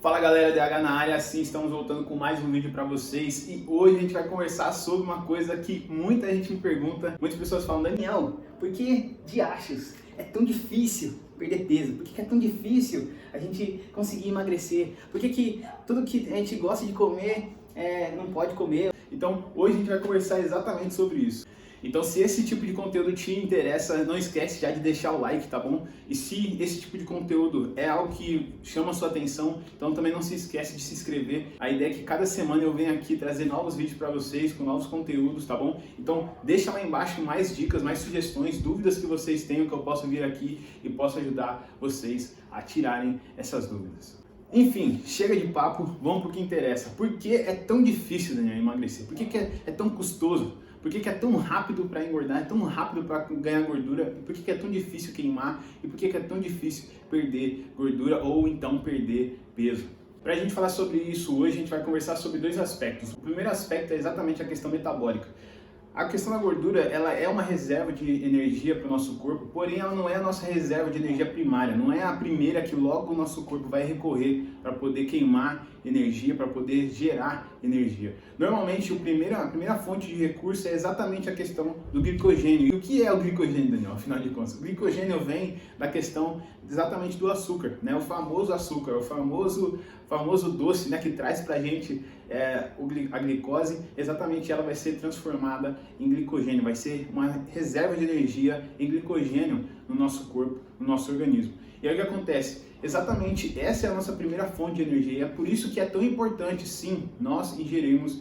Fala galera, DH na área, sim, estamos voltando com mais um vídeo para vocês e hoje a gente vai conversar sobre uma coisa que muita gente me pergunta, muitas pessoas falam: Daniel, por que diachos é tão difícil perder peso? Por que é tão difícil a gente conseguir emagrecer? Por que tudo que a gente gosta de comer não pode comer? Então hoje a gente vai conversar exatamente sobre isso. Então, se esse tipo de conteúdo te interessa, não esquece já de deixar o like, tá bom? E se esse tipo de conteúdo é algo que chama a sua atenção, então também não se esquece de se inscrever. A ideia é que cada semana eu venha aqui trazer novos vídeos para vocês, com novos conteúdos, tá bom? Então, deixa lá embaixo mais dicas, mais sugestões, dúvidas que vocês tenham, que eu posso vir aqui e posso ajudar vocês a tirarem essas dúvidas. Enfim, chega de papo, vamos pro que interessa. Por que é tão difícil, Daniel, emagrecer? Por que é tão custoso? Por que é tão rápido para engordar, é tão rápido para ganhar gordura? Por que é tão difícil queimar? E por que é tão difícil perder gordura ou então perder peso? Para a gente falar sobre isso hoje, a gente vai conversar sobre dois aspectos. O primeiro aspecto é exatamente a questão metabólica. A questão da gordura, ela é uma reserva de energia para o nosso corpo, porém ela não é a nossa reserva de energia primária, não é a primeira que logo o nosso corpo vai recorrer para poder queimar energia, para poder gerar energia. Normalmente a primeira fonte de recurso é exatamente a questão do glicogênio. E o que é o glicogênio, Daniel, afinal de contas? O glicogênio vem da questão exatamente do açúcar, né? O famoso açúcar, o famoso doce, né, que traz para a gente a glicose. Exatamente, ela vai ser transformada em glicogênio, vai ser uma reserva de energia em glicogênio no nosso corpo, no nosso organismo. E aí o que acontece? Exatamente, essa é a nossa primeira fonte de energia, e é por isso que é tão importante, sim, nós ingerirmos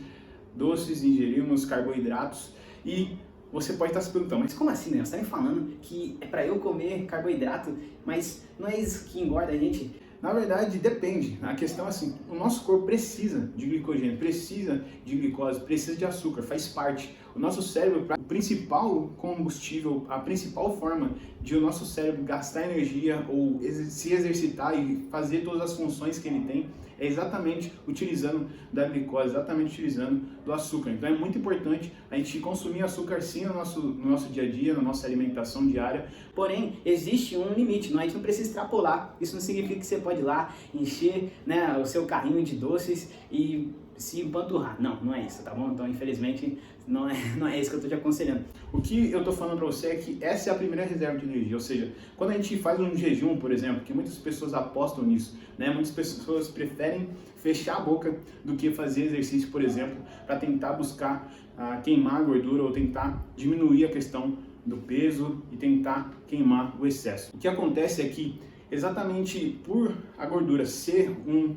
doces, ingerirmos carboidratos. E você pode estar se perguntando: mas como assim, né? Você está me falando que é para eu comer carboidrato, mas não é isso que engorda a gente? Na verdade, depende. A questão é assim: o nosso corpo precisa de glicogênio, precisa de glicose, precisa de açúcar, faz parte. O nosso cérebro, o principal combustível, a principal forma de o nosso cérebro gastar energia ou se exercitar e fazer todas as funções que ele tem, é exatamente utilizando da glicose, exatamente utilizando do açúcar. Então é muito importante a gente consumir açúcar sim no nosso dia a dia, na nossa alimentação diária. Porém, existe um limite, a gente não precisa extrapolar. Isso não significa que você pode ir lá encher, né, o seu carrinho de doces e se empanturrar. Não é isso, tá bom? Então, infelizmente, não é isso que eu tô te aconselhando. O que eu tô falando pra você é que essa é a primeira reserva de energia, ou seja, quando a gente faz um jejum, por exemplo, que muitas pessoas apostam nisso, né? Muitas pessoas preferem fechar a boca do que fazer exercício, por exemplo, para tentar buscar queimar a gordura ou tentar diminuir a questão do peso e tentar queimar o excesso. O que acontece é que, exatamente por a gordura ser um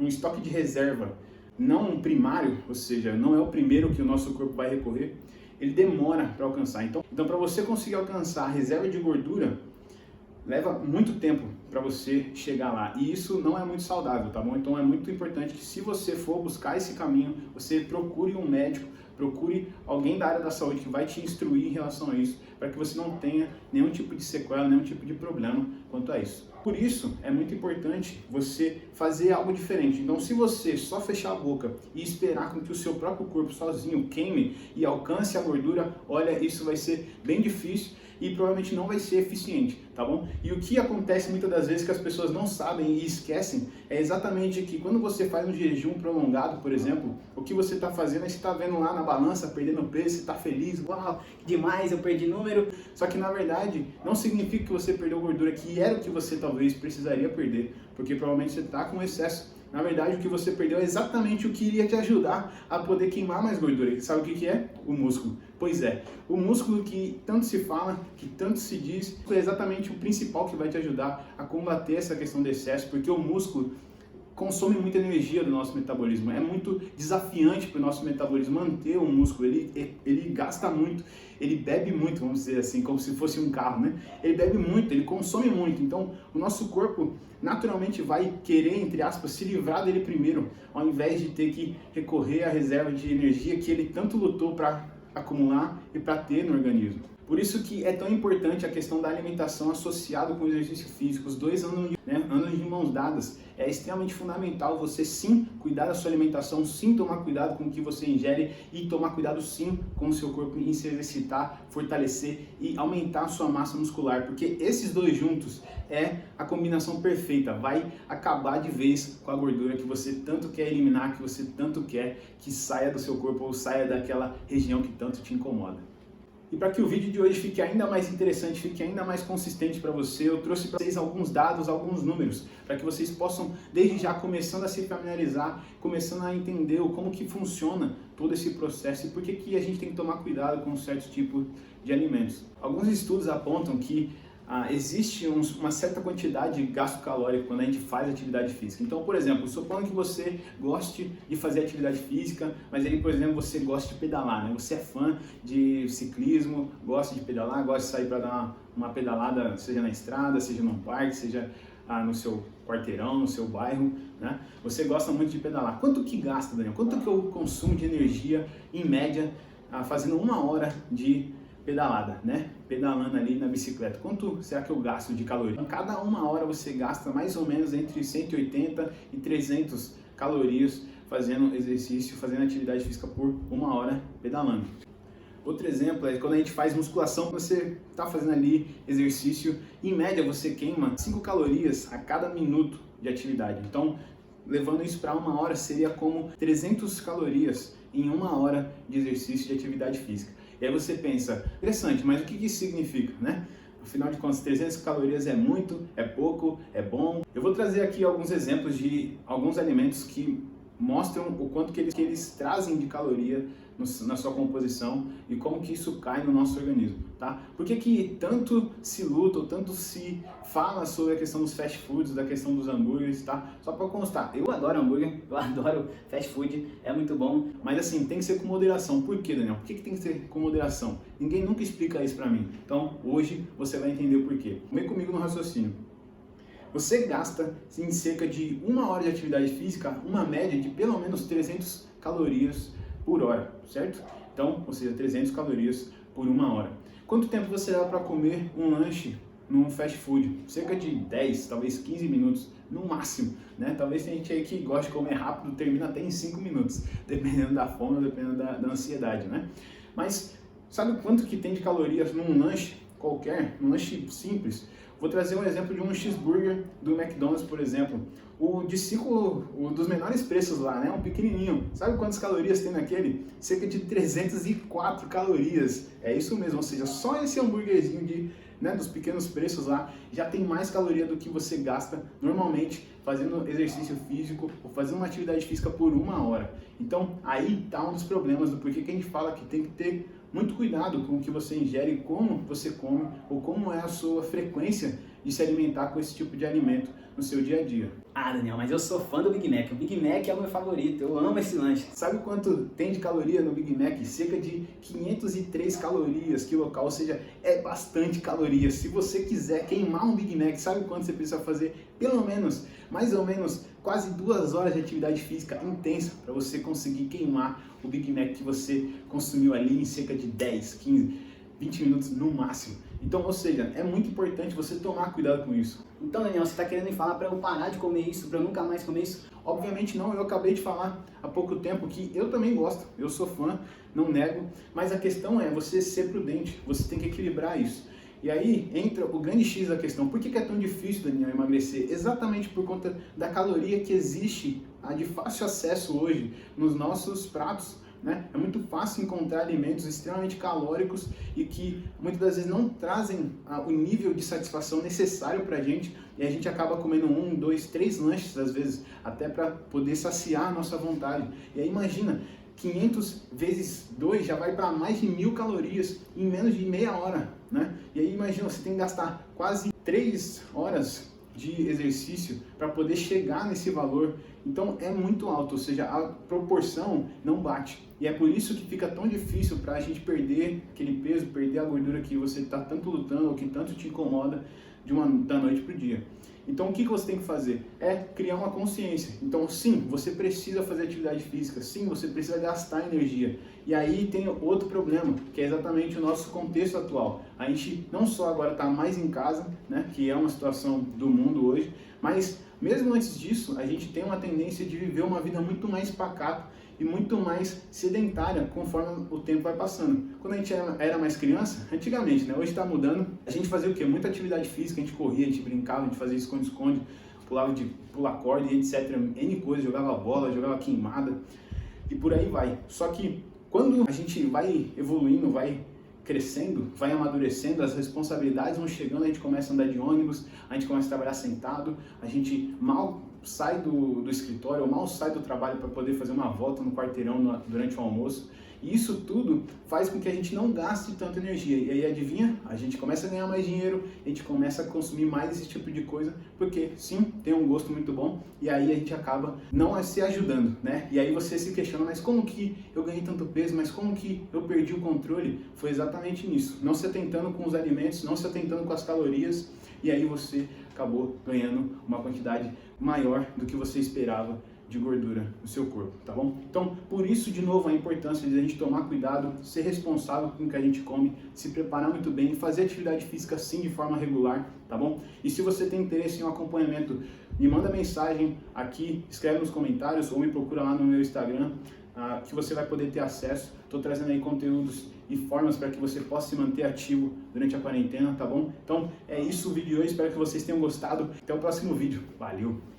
estoque de reserva não primário, ou seja, não é o primeiro que o nosso corpo vai recorrer, ele demora para alcançar. Então para você conseguir alcançar a reserva de gordura, leva muito tempo para você chegar lá, e isso não é muito saudável, tá bom? Então é muito importante que, se você for buscar esse caminho, você procure um médico, procure alguém da área da saúde que vai te instruir em relação a isso, para que você não tenha nenhum tipo de sequela, nenhum tipo de problema quanto a isso. Por isso, é muito importante você fazer algo diferente. Então, se você só fechar a boca e esperar com que o seu próprio corpo sozinho queime e alcance a gordura, olha, isso vai ser bem difícil e provavelmente não vai ser eficiente, tá bom? E o que acontece muitas das vezes que as pessoas não sabem e esquecem é exatamente que, quando você faz um jejum prolongado, por exemplo, o que você está fazendo é você está vendo lá na balança, perdendo peso, você está feliz, uau, demais, eu perdi número. Só que, na verdade, não significa que você perdeu gordura, que era o que você talvez precisaria perder, porque provavelmente você está com excesso. Na verdade, o que você perdeu é exatamente o que iria te ajudar a poder queimar mais gordura. Sabe o que é? O músculo. Pois é, o músculo que tanto se fala, que tanto se diz, é exatamente o principal que vai te ajudar a combater essa questão do excesso, porque o músculo consome muita energia do nosso metabolismo. É muito desafiante para o nosso metabolismo manter o músculo. Ele gasta muito, ele bebe muito, vamos dizer assim, como se fosse um carro, né? Ele bebe muito, ele consome muito. Então, o nosso corpo naturalmente vai querer, entre aspas, se livrar dele primeiro, ao invés de ter que recorrer à reserva de energia que ele tanto lutou para acumular e para ter no organismo. Por isso que é tão importante a questão da alimentação associada com o exercício físico. Os dois andam de mãos dadas. É extremamente fundamental você sim cuidar da sua alimentação, sim tomar cuidado com o que você ingere e tomar cuidado sim com o seu corpo em se exercitar, fortalecer e aumentar a sua massa muscular, porque esses dois juntos é a combinação perfeita, vai acabar de vez com a gordura que você tanto quer eliminar, que você tanto quer que saia do seu corpo ou saia daquela região que tanto te incomoda. E para que o vídeo de hoje fique ainda mais interessante, fique ainda mais consistente para você, eu trouxe para vocês alguns dados, alguns números, para que vocês possam, desde já, começando a se familiarizar, começando a entender como que funciona todo esse processo e por que a gente tem que tomar cuidado com certos tipos de alimentos. Alguns estudos apontam que existe uma certa quantidade de gasto calórico quando a gente faz atividade física. Então, por exemplo, supondo que você goste de fazer atividade física, mas aí, por exemplo, você gosta de pedalar, né? Você é fã de ciclismo, gosta de pedalar, gosta de sair para dar uma pedalada, seja na estrada, seja num parque, seja no seu quarteirão, no seu bairro, né? Você gosta muito de pedalar. Quanto que gasta, Daniel? Quanto que eu consumo de energia, em média, fazendo 1 hora de pedalada, né? Pedalando ali na bicicleta. Quanto será que eu gasto de caloria? Então, cada 1 hora você gasta mais ou menos entre 180 e 300 calorias fazendo exercício, fazendo atividade física por 1 hora pedalando. Outro exemplo é quando a gente faz musculação, você está fazendo ali exercício, em média você queima 5 calorias a cada minuto de atividade. Então, levando isso para 1 hora, seria como 300 calorias em 1 hora de exercício de atividade física. E aí você pensa, interessante, mas o que isso significa, né? Afinal de contas, 300 calorias é muito, é pouco, é bom. Eu vou trazer aqui alguns exemplos de alguns alimentos que mostram o quanto que eles trazem de caloria na sua composição e como que isso cai no nosso organismo, tá? Por que tanto se luta ou tanto se fala sobre a questão dos fast foods, da questão dos hambúrgueres, tá? Só para constar, eu adoro hambúrguer, eu adoro fast food, é muito bom, mas assim, tem que ser com moderação. Por quê, Daniel? Por que tem que ser com moderação? Ninguém nunca explica isso para mim. Então, hoje você vai entender o porquê. Vem comigo no raciocínio. Você gasta em cerca de 1 hora de atividade física uma média de pelo menos 300 calorias por hora, certo? Então, ou seja, 300 calorias por 1 hora. Quanto tempo você dá para comer um lanche num fast food? Cerca de 10, talvez 15 minutos no máximo, né? Talvez tem gente aí que gosta de comer rápido, termina até em 5 minutos, dependendo da fome, dependendo da ansiedade, né? Mas sabe quanto que tem de calorias num lanche qualquer, um lanche simples? Vou trazer um exemplo de um cheeseburger do McDonald's, por exemplo. O dos menores preços lá, né? Um pequenininho. Sabe quantas calorias tem naquele? Cerca de 304 calorias. É isso mesmo, ou seja, só esse hambúrguerzinho dos pequenos preços lá já tem mais caloria do que você gasta normalmente fazendo exercício físico ou fazendo uma atividade física por 1 hora. Então, aí tá um dos problemas do porquê que a gente fala que tem que ter muito cuidado com o que você ingere, como você come ou como é a sua frequência de se alimentar com esse tipo de alimento no seu dia a dia. Ah, Daniel, mas eu sou fã do Big Mac. O Big Mac é o meu favorito, eu amo esse lanche. Sabe quanto tem de caloria no Big Mac? Cerca de 503 calorias quilocal, ou seja, é bastante calorias. Se você quiser queimar um Big Mac, sabe quanto você precisa fazer? Pelo menos, mais ou menos, quase 2 horas de atividade física intensa para você conseguir queimar o Big Mac que você consumiu ali em cerca de 10, 15, 20 minutos no máximo. Então, ou seja, é muito importante você tomar cuidado com isso. Então, Daniel, você está querendo me falar para eu parar de comer isso, para eu nunca mais comer isso? Obviamente não, eu acabei de falar há pouco tempo que eu também gosto, eu sou fã, não nego, mas a questão é você ser prudente, você tem que equilibrar isso. E aí entra o grande X da questão. Por que é tão difícil, Daniel, emagrecer? Exatamente por conta da caloria que existe, de fácil acesso hoje nos nossos pratos, né? É muito fácil encontrar alimentos extremamente calóricos e que muitas das vezes não trazem o nível de satisfação necessário para a gente, e a gente acaba comendo 1, 2, 3 lanches às vezes, até para poder saciar a nossa vontade. E aí imagina, 500 vezes 2 já vai para mais de 1000 calorias em menos de meia hora, né? E aí imagina, você tem que gastar quase 3 horas de exercício para poder chegar nesse valor. Então é muito alto, ou seja, a proporção não bate. E é por isso que fica tão difícil para a gente perder aquele peso, perder a gordura que você está tanto lutando ou que tanto te incomoda da noite para o dia. Então o que você tem que fazer? É criar uma consciência. Então sim, você precisa fazer atividade física, sim, você precisa gastar energia. E aí tem outro problema, que é exatamente o nosso contexto atual. A gente não só agora está mais em casa, né, que é uma situação do mundo hoje, mas mesmo antes disso, a gente tem uma tendência de viver uma vida muito mais pacata e muito mais sedentária conforme o tempo vai passando. Quando a gente era mais criança, antigamente, né? Hoje está mudando, a gente fazia o quê? Muita atividade física, a gente corria, a gente brincava, a gente fazia esconde-esconde, pulava de pular corda e etc. N coisas, jogava bola, jogava queimada e por aí vai. Só que quando a gente vai evoluindo, vai crescendo, vai amadurecendo, as responsabilidades vão chegando, a gente começa a andar de ônibus, a gente começa a trabalhar sentado, a gente mal sai do escritório, ou mal sai do trabalho para poder fazer uma volta no quarteirão durante o almoço. E isso tudo faz com que a gente não gaste tanta energia. E aí, adivinha? A gente começa a ganhar mais dinheiro, a gente começa a consumir mais esse tipo de coisa, porque sim, tem um gosto muito bom, e aí a gente acaba não se ajudando, né? E aí você se questiona, mas como que eu ganhei tanto peso, mas como que eu perdi o controle? Foi exatamente nisso. Não se atentando com os alimentos, não se atentando com as calorias, e aí você acabou ganhando uma quantidade maior do que você esperava de gordura no seu corpo, tá bom? Então, por isso, de novo, a importância de a gente tomar cuidado, ser responsável com o que a gente come, se preparar muito bem, fazer atividade física sim de forma regular, tá bom? E se você tem interesse em um acompanhamento, me manda mensagem aqui, escreve nos comentários ou me procura lá no meu Instagram, que você vai poder ter acesso. Estou trazendo aí conteúdos e formas para que você possa se manter ativo durante a quarentena, tá bom? Então, é isso o vídeo de hoje, espero que vocês tenham gostado. Até o próximo vídeo. Valeu!